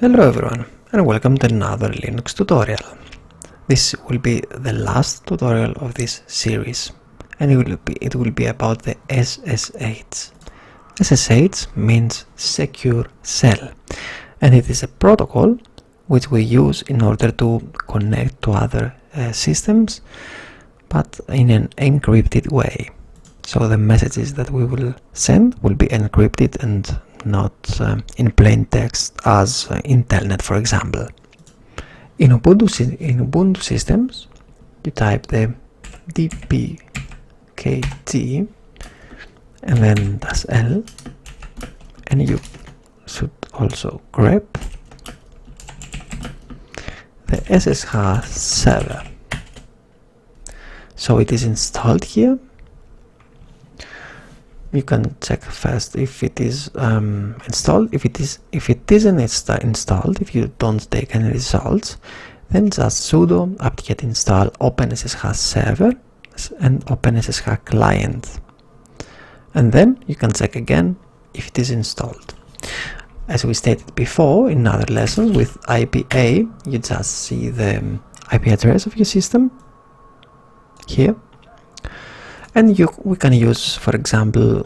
Hello everyone, and welcome to another Linux tutorial. This will be the last tutorial of this series, and it will be about the SSH. SSH means Secure Shell, and it is a protocol which we use in order to connect to other systems, but in an encrypted way. So the messages that we will send will be encrypted and not in plain text as in Telnet, for example. In Ubuntu systems, you type the dpkg and then -l, and you should also grab the SSH server. So it is installed here. You can check first if it is installed. If it isn't installed, if you don't take any results, then just sudo apt-get install OpenSSH server and OpenSSH client, and then you can check again if it is installed. As we stated before in other lessons, with IPA you just see the IP address of your system here. And we can use, for example,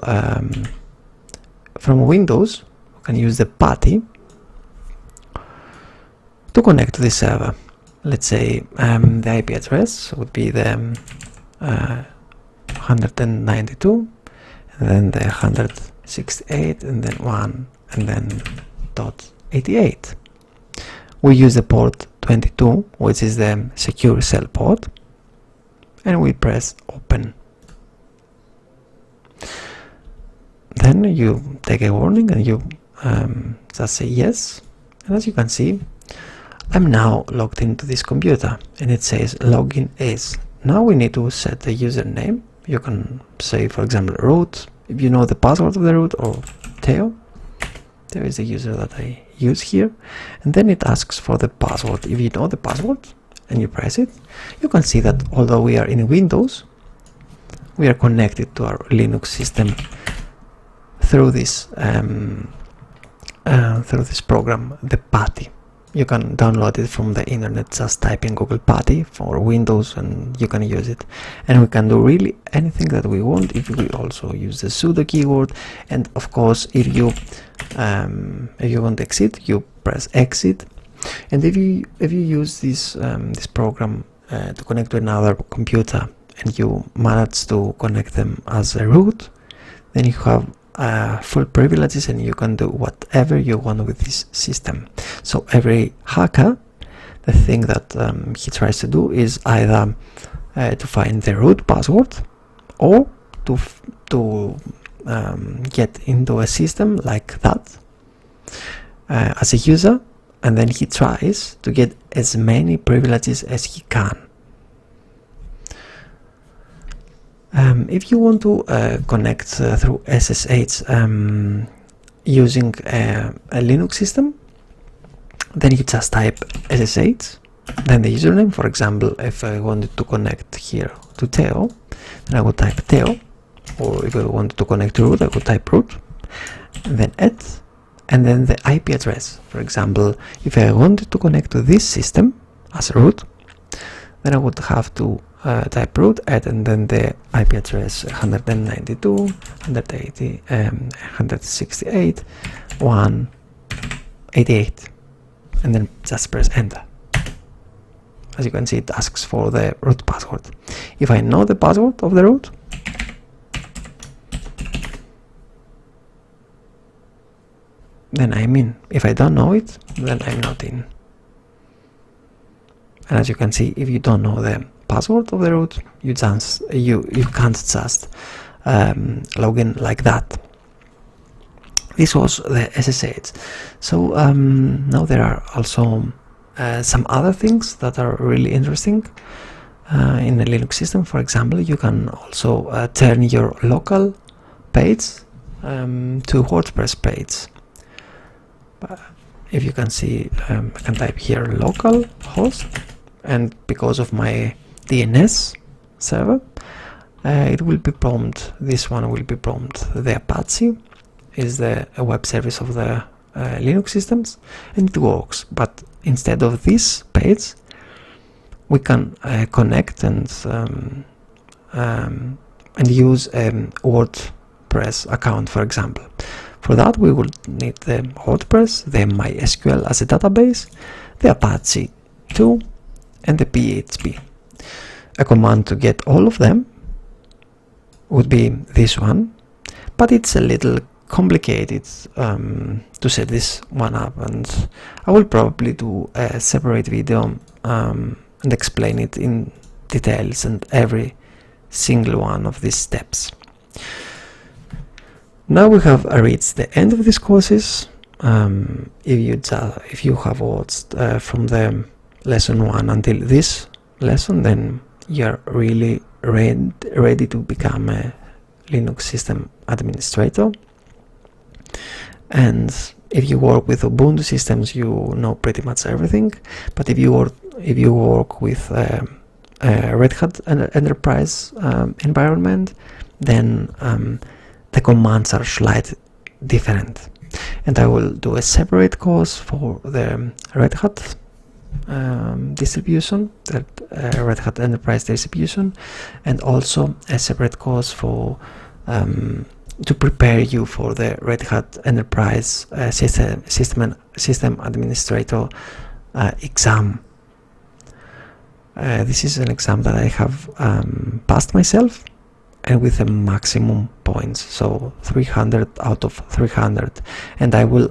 from Windows, we can use the Putty to connect to the server. Let's say the IP address would be the 192, and then the 168, and then 1, and then .88. We use the port 22, which is the secure shell port, and we press open. Then you take a warning and you just say yes, and as you can see, I'm now logged into this computer and it says login is. Now we need to set the username. You can say, for example, root, if you know the password of the root, or Theo. There is the user that I use here, and then it asks for the password. If you know the password and you press it, you can see that although we are in Windows, we are connected to our Linux system through this program, the Putty. You can download it from the internet. Just type in Google Putty for Windows and you can use it. And we can do really anything that we want if we also use the sudo keyword. And of course, if you want to exit, you press exit. And if you use this program to connect to another computer and you manage to connect them as a root, then you have full privileges and you can do whatever you want with this system. So every hacker, the thing that he tries to do is either to find the root password or to get into a system like that as a user, and then he tries to get as many privileges as he can. If you want to connect through SSH using a Linux system, then you just type SSH, then the username. For example, if I wanted to connect here to Theo, then I would type Theo, or if I wanted to connect to root, I would type root, and then and then the IP address. For example, if I wanted to connect to this system as root, then I would have to type root, and then the IP address 192, 180, 168, 188, and then just press enter. As you can see, it asks for the root password. If I know the password of the root, then I'm in. If I don't know it, then I'm not in. And as you can see, if you don't know the password of the root, you can't just log in like that. This was the SSH. So now there are also some other things that are really interesting in the Linux system. For example, you can also turn your local page to WordPress page. If you can see, I can type here local host, and because of my DNS server, it will be prompt. This one will be prompt. The Apache is the web service of the Linux systems, and it works. But instead of this page, we can connect and use a WordPress account, for example. For that, we will need the WordPress, the MySQL as a database, the Apache 2, and the PHP. A command to get all of them would be this one, but it's a little complicated to set this one up, and I will probably do a separate video and explain it in details and every single one of these steps. Now we have reached the end of these courses. If you have watched from the lesson 1 until this lesson, then you're really ready to become a Linux system administrator. And if you work with Ubuntu systems, you know pretty much everything. But if you work with a Red Hat Enterprise environment, then the commands are slightly different. And I will do a separate course for the Red Hat distribution, the Red Hat Enterprise distribution, and also a separate course for to prepare you for the Red Hat Enterprise System Administrator exam. This is an exam that I have passed myself, and with a maximum points, so 300 out of 300, and I will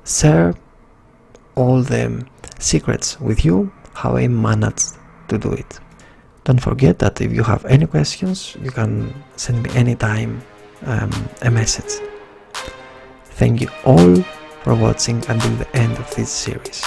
share all the secrets with you, how I managed to do it. Don't forget that if you have any questions, you can send me anytime a message. Thank you all for watching until the end of this series.